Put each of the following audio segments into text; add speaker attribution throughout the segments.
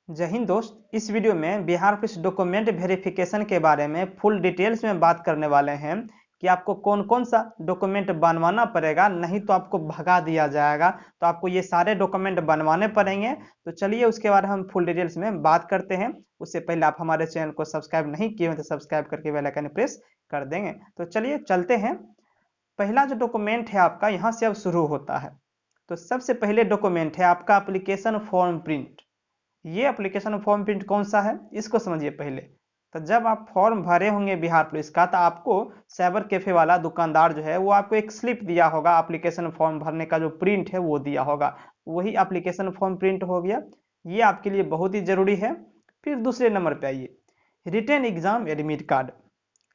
Speaker 1: जय हिंद दोस्त। इस वीडियो में बिहार पुलिस डॉक्यूमेंट वेरिफिकेशन के बारे में फुल डिटेल्स में बात करने वाले हैं कि आपको कौन कौन सा डॉक्यूमेंट बनवाना पड़ेगा, नहीं तो आपको भगा दिया जाएगा। तो आपको ये सारे डॉक्यूमेंट बनवाने पड़ेंगे। तो चलिए उसके बारे में हम फुल डिटेल्स में बात करते हैं। उससे पहले आप हमारे चैनल को सब्सक्राइब नहीं किए हैं तो सब्सक्राइब करके बेल आइकन प्रेस कर देंगे। तो चलिए चलते हैं। पहला जो डॉक्यूमेंट है आपका, यहाँ से अब शुरू होता है। तो सबसे पहले डॉक्यूमेंट है आपका एप्लीकेशन फॉर्म प्रिंट। ये एप्लीकेशन फॉर्म प्रिंट कौन सा है, इसको समझिए पहले। तो जब आप फॉर्म भरे होंगे बिहार पुलिस का, तो आपको साइबर कैफे वाला दुकानदार जो है वो आपको एक स्लिप दिया होगा, एप्लीकेशन फॉर्म भरने का जो प्रिंट है वो दिया होगा। वही एप्लीकेशन फॉर्म प्रिंट हो गया। ये आपके लिए बहुत ही जरूरी है। फिर दूसरे नंबर पे आइए, रिटन एग्जाम एडमिट कार्ड।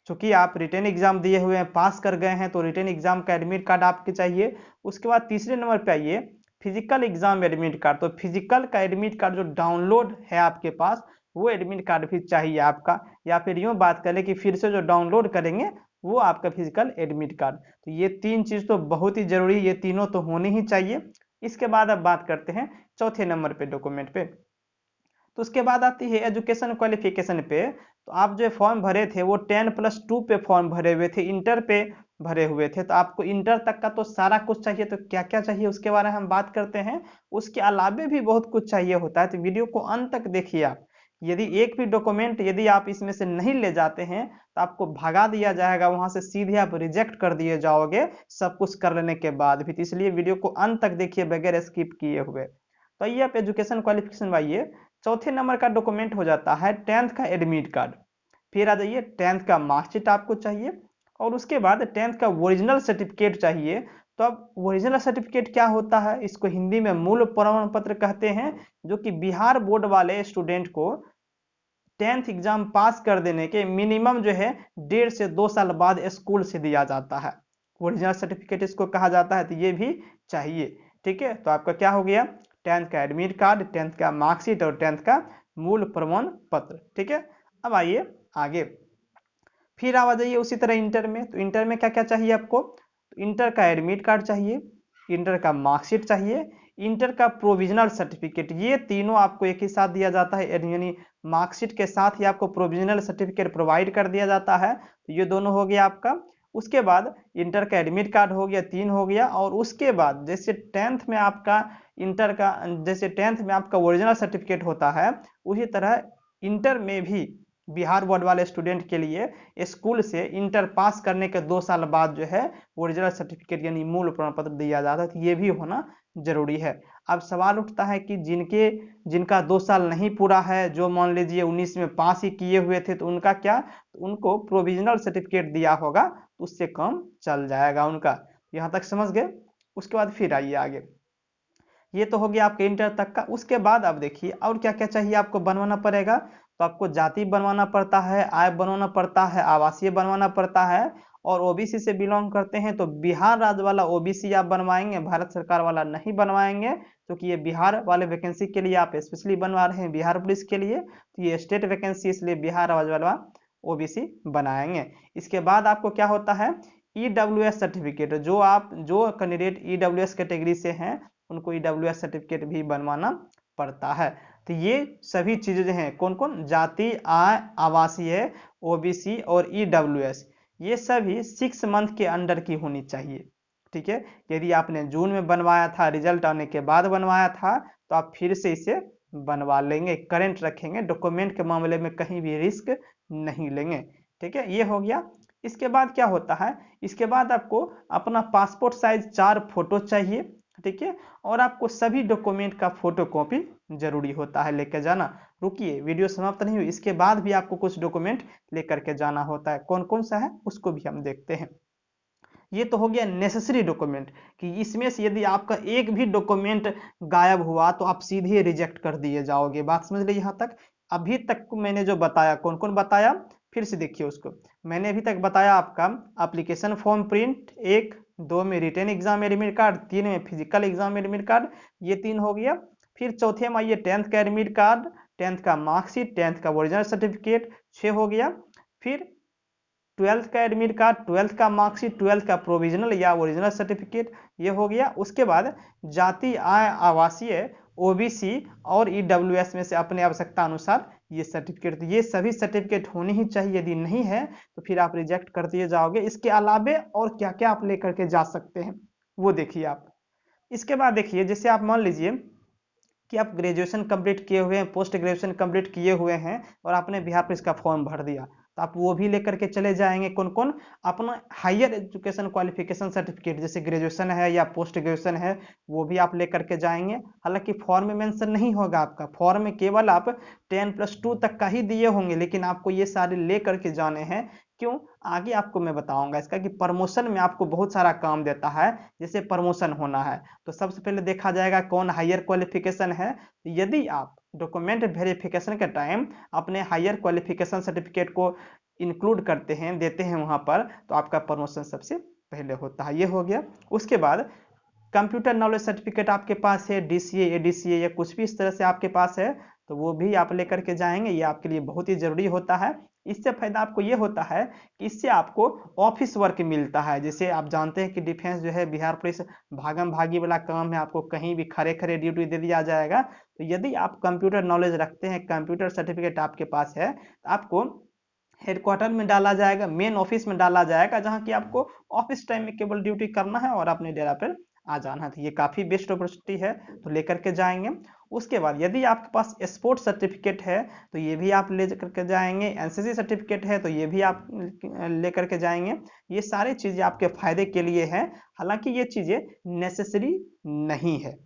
Speaker 1: चूंकि आप रिटन एग्जाम दिए हुए हैं, पास कर गए हैं, तो रिटन एग्जाम का एडमिट कार्ड आपके चाहिए। उसके बाद तीसरे नंबर पे आइए, फिजिकल एग्जाम एडमिट कार्ड। तो फिजिकल का एडमिट कार्ड जो डाउनलोड है आपके पास, वो एडमिट कार्ड भी चाहिए आपका। या फिर यूँ बात करें कि फिर से जो डाउनलोड करेंगे वो आपका फिजिकल एडमिट कार्ड। तो ये तीन चीज़ तो बहुत ही जरूरी है, ये तीनों तो होनी ही चाहिए। इसके बाद अब बात करते हैं चौथे नंबर पे डॉक्यूमेंट पे। तो उसके बाद आती है एजुकेशन क्वालिफिकेशन पे। तो आप जो फॉर्म भरे थे वो 10+2 पे फॉर्म भरे हुए थे, इंटर पे भरे हुए थे। तो आपको इंटर तक का तो सारा कुछ चाहिए। तो क्या क्या चाहिए उसके बारे में हम बात करते हैं। उसके अलावे भी बहुत कुछ चाहिए होता है, तो वीडियो को अंत तक देखिए आप। यदि एक भी डॉक्यूमेंट यदि आप इसमें से नहीं ले जाते हैं तो आपको भगा दिया जाएगा, वहां से सीधे आप रिजेक्ट कर दिए जाओगे सब कुछ कर लेने के बाद भी। तो इसलिए वीडियो को अंत तक देखिए बगैर स्किप किए हुए। तो ये आप एजुकेशन क्वालिफिकेशन पाइए। चौथे नंबर का डॉक्यूमेंट हो जाता है 10th का एडमिट कार्ड। फिर आ जाइए 10th का मार्कशीट आपको चाहिए। और उसके बाद 10th का ओरिजिनल सर्टिफिकेट चाहिए। तो अब ओरिजिनल सर्टिफिकेट क्या होता है, इसको हिंदी में मूल प्रमाण पत्र कहते हैं, जो कि बिहार बोर्ड वाले स्टूडेंट को 10th एग्जाम पास कर देने के मिनिमम जो है 1.5 से 2 साल बाद स्कूल से दिया जाता है। ओरिजिनल सर्टिफिकेट इसको कहा जाता है। तो ये भी चाहिए। ठीक है, तो आपका क्या हो गया, 10th का एडमिट कार्ड, 10th का मार्कशीट और 10th का मूल प्रमाण पत्र। ठीक है, अब आइए आगे। फिर आ जाइए उसी तरह इंटर में। तो इंटर में क्या क्या चाहिए आपको, तो इंटर का एडमिट कार्ड चाहिए, इंटर का मार्कशीट चाहिए, इंटर का प्रोविजनल सर्टिफिकेट। ये तीनों आपको एक ही साथ दिया जाता है, यानी मार्कशीट के साथ ही आपको प्रोविजनल सर्टिफिकेट प्रोवाइड कर दिया जाता है। तो ये दोनों हो गया आपका। उसके बाद इंटर का एडमिट कार्ड हो गया, 3 हो गया। और उसके बाद जैसे 10th में आपका इंटर का, जैसे 10th में आपका ओरिजिनल सर्टिफिकेट होता है, उसी तरह इंटर में भी बिहार बोर्ड वाले स्टूडेंट के लिए स्कूल से इंटर पास करने के 2 साल बाद जो है ओरिजिनल सर्टिफिकेट यानी मूल प्रमाण पत्र दिया जाता है। तो ये भी होना जरूरी है। अब सवाल उठता है कि जिनका 2 साल नहीं पूरा है, जो मान लीजिए 19 में पास ही किए हुए थे, तो उनका क्या, तो उनको प्रोविजनल सर्टिफिकेट दिया होगा, तो उससे काम चल जाएगा उनका। यहाँ तक समझ गए। उसके बाद फिर आइए आगे। ये तो हो गया आपके इंटर तक का। उसके बाद आप देखिए और क्या क्या चाहिए आपको बनवाना पड़ेगा। तो आपको जाति बनवाना पड़ता है, आय बनवाना पड़ता है, आवासीय बनवाना पड़ता है। और ओबीसी से बिलोंग करते हैं तो बिहार राज्य वाला ओबीसी आप बनवाएंगे, भारत सरकार वाला नहीं बनवाएंगे, क्योंकि ये बिहार वाले वैकेंसी के लिए आप स्पेशली बनवा रहे हैं बिहार पुलिस के लिए। तो ये स्टेट वैकेंसी, इसलिए बिहार राज्य वाला ओबीसी बनाएंगे। इसके बाद आपको क्या होता है, ईडब्ल्यूएस सर्टिफिकेट। जो कैंडिडेट ईडब्ल्यूएस कैटेगरी से हैं उनको ईडब्ल्यूएस सर्टिफिकेट भी बनवाना पड़ता है। तो ये सभी चीजें हैं, कौन कौन, जाति, आय, आवासीय, ओबीसी और ईडब्ल्यूएस। ये सभी 6 मंथ के अंडर की होनी चाहिए। ठीक है, यदि आपने जून में बनवाया था, रिजल्ट आने के बाद बनवाया था, तो आप फिर से इसे बनवा लेंगे, करेंट रखेंगे, डॉक्यूमेंट के मामले में कहीं भी रिस्क नहीं लेंगे। ठीक है, ये हो गया। इसके बाद क्या होता है, इसके बाद आपको अपना पासपोर्ट साइज 4 फोटो चाहिए। ठीक है, और आपको सभी डॉक्यूमेंट का फोटो कॉपी जरूरी होता है लेकर जाना। रुकिए, वीडियो समाप्त नहीं हुई, इसके बाद भी आपको कुछ डॉक्यूमेंट लेकर के जाना होता है। कौन कौन सा है उसको भी हम देखते हैं। ये तो हो गया नेसेसरी डॉक्यूमेंट, कि इसमें से यदि आपका एक भी डॉक्यूमेंट गायब हुआ तो आप सीधे रिजेक्ट कर दिए जाओगे। बात समझ ली यहाँ तक। अभी तक मैंने जो बताया, कौन कौन बताया, फिर से देखिए उसको। मैंने अभी तक बताया आपका एप्लीकेशन फॉर्म प्रिंट 1, 2 में रिटन एग्जाम एडमिट कार्ड, 3 में फिजिकल एग्जाम एडमिट कार्ड, ये 3 हो गया। फिर चौथे में आइए 10th का एडमिट कार्ड, 10th का मार्कशीट, 10th का ओरिजिनल सर्टिफिकेट, 6 हो गया। फिर 12th का एडमिट कार्ड, 12th का मार्कशीट, 12th का प्रोविजनल या ओरिजिनल सर्टिफिकेट, ये हो गया। उसके बाद जाति, आय, आवासीय, ओबीसी और ईडब्ल्यूएस में से अपने आवश्यकता अनुसार ये सर्टिफिकेट, ये सभी सर्टिफिकेट होनी ही चाहिए। यदि नहीं है तो फिर आप रिजेक्ट कर दिए जाओगे। इसके अलावे और क्या क्या आप लेकर के जा सकते हैं वो देखिए आप। इसके बाद देखिए, जैसे आप मान लीजिए कि आप ग्रेजुएशन कंप्लीट किए हुए हैं, पोस्ट ग्रेजुएशन कंप्लीट किए हुए हैं और आपने बिहार पुलिस का फॉर्म भर दिया, तो आप वो भी लेकर के चले जाएंगे। कौन कौन? अपना हायर एजुकेशन क्वालिफिकेशन सर्टिफिकेट, जैसे ग्रेजुएशन है या पोस्ट ग्रेजुएशन है, वो भी आप लेकर के जाएंगे। हालांकि फॉर्म में मेंशन नहीं होगा आपका, फॉर्म में केवल आप 10+2 तक का ही दिए होंगे, लेकिन आपको ये सारे ले करके जाने हैं। क्यों? आगे आपको मैं बताऊंगा इसका कि प्रमोशन में आपको बहुत सारा काम देता है, जैसे प्रमोशन होना है तो सबसे पहले देखा जाएगा कौन हायर क्वालिफिकेशन है। यदि आप डॉक्यूमेंट वेरिफिकेशन के टाइम अपने हायर क्वालिफिकेशन सर्टिफिकेट को इंक्लूड करते हैं, देते हैं वहां पर, तो आपका प्रमोशन सबसे पहले होता है। ये हो गया। उसके बाद कंप्यूटर नॉलेज सर्टिफिकेट आपके पास है, डीसीए, एडीसीए या कुछ भी इस तरह से आपके पास है, तो वो भी आप लेकर के जाएंगे। ये आपके लिए बहुत ही जरूरी होता है। इससे फायदा आपको ये होता है कि इससे आपको ऑफिस वर्क मिलता है। जैसे आप जानते हैं कि डिफेंस जो है, बिहार पुलिस भागम भागी वाला काम है, आपको कहीं भी खड़े खड़े ड्यूटी दे दिया जाएगा। तो यदि आप कंप्यूटर नॉलेज रखते हैं, कंप्यूटर सर्टिफिकेट आपके पास है, तो आपको हेडक्वार्टर में डाला जाएगा, मेन ऑफिस में डाला जाएगा, जहां की आपको ऑफिस टाइम में केवल ड्यूटी करना है और अपने डेरा पर आ जाना है। तो ये काफी बेस्ट अपॉर्चुनिटी है, तो लेकर के जाएंगे। उसके बाद यदि आपके पास स्पोर्ट्स सर्टिफिकेट है तो ये भी आप ले करके जाएंगे। एनसीसी सर्टिफिकेट है तो ये भी आप लेकर के जाएंगे। ये सारी चीजें आपके फायदे के लिए हैं। हालांकि ये चीजें नेसेसरी नहीं है,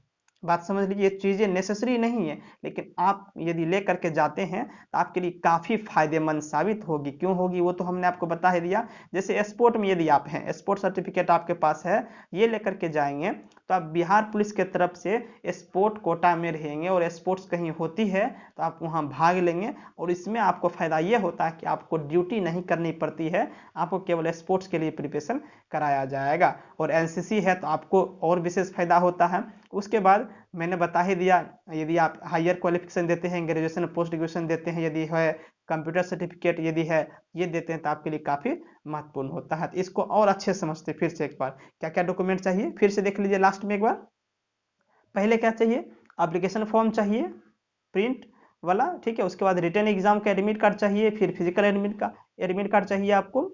Speaker 1: बात समझ लीजिए। ये चीजें नेसेसरी नहीं है, लेकिन आप यदि ले करके जाते हैं तो आपके लिए काफी फायदेमंद साबित होगी। क्यों होगी वो तो हमने आपको बता ही दिया। जैसे स्पोर्ट में यदि आप हैं, स्पोर्ट सर्टिफिकेट आपके पास है, ये लेकर के जाएंगे तो आप बिहार पुलिस के तरफ से स्पोर्ट कोटा में रहेंगे और स्पोर्ट्स कहीं होती है तो आप वहां भाग लेंगे। और इसमें आपको फायदा ये होता है कि आपको ड्यूटी नहीं करनी पड़ती है, आपको केवल स्पोर्ट्स के लिए प्रिपरेशन कराया जाएगा। और एनसीसी है तो आपको और विशेष फायदा होता है। उसके बाद मैंने बता ही दिया, यदि आप हायर क्वालिफिकेशन देते हैं, ग्रेजुएशन पोस्ट ग्रेजुएशन देते हैं, यदि है कंप्यूटर सर्टिफिकेट यदि है, ये देते हैं, तो आपके लिए काफी महत्वपूर्ण होता है। तो इसको और अच्छे समझते फिर से एक बार, क्या क्या डॉक्यूमेंट चाहिए फिर से देख लीजिए लास्ट में एक बार। पहले क्या चाहिए? एप्लीकेशन फॉर्म चाहिए प्रिंट वाला, ठीक है। उसके बाद रिटर्न एग्जाम का एडमिट कार्ड चाहिए, फिर फिजिकल एडमिट कार्ड चाहिए आपको।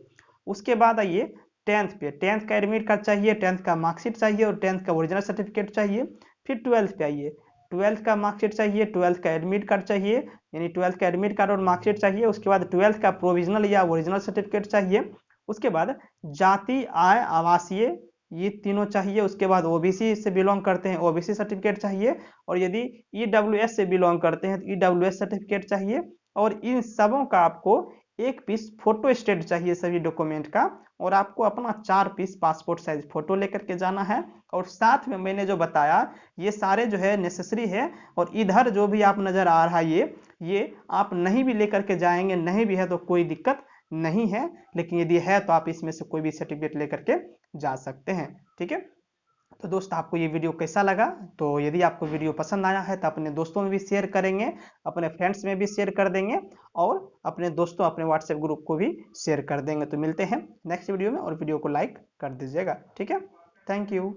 Speaker 1: उसके बाद आइए 10th पे, 10th का एडमिट कार्ड चाहिए, 10th का मार्कशीट चाहिए और 10th का ओरिजिनल सर्टिफिकेट चाहिए। फिर 12th पे आइए, 12th का मार्कशीट चाहिए, 12th का एडमिट कार्ड चाहिए, यानी 12th का एडमिट कार्ड और मार्कशीट चाहिए। उसके बाद 12th का प्रोविजनल या ओरिजिनल सर्टिफिकेट चाहिए। उसके बाद जाति, आय, आवासीय, ये तीनों चाहिए। उसके बाद ओबीसी से बिलोंग करते हैं, ओबीसी सर्टिफिकेट चाहिए। और यदि ईडब्ल्यूएस से बिलोंग करते हैं तो ईडब्ल्यूएस सर्टिफिकेट चाहिए। और इन सबों का आपको एक पीस फोटो स्टेट चाहिए सभी डॉक्यूमेंट का। और आपको अपना 4 पीस पासपोर्ट साइज फोटो लेकर के जाना है। और साथ में मैंने जो बताया ये सारे जो है नेसेसरी है। और इधर जो भी आप नजर आ रहा है ये आप नहीं भी लेकर के जाएंगे, नहीं भी है तो कोई दिक्कत नहीं है, लेकिन यदि है तो आप इसमें से कोई भी सर्टिफिकेट लेकर के जा सकते हैं, ठीक है। तो दोस्त आपको ये वीडियो कैसा लगा? तो यदि आपको वीडियो पसंद आया है तो अपने दोस्तों में भी शेयर करेंगे, अपने फ्रेंड्स में भी शेयर कर देंगे और अपने दोस्तों अपने व्हाट्सएप ग्रुप को भी शेयर कर देंगे। तो मिलते हैं नेक्स्ट वीडियो में, और वीडियो को लाइक कर दीजिएगा, ठीक है। Thank you.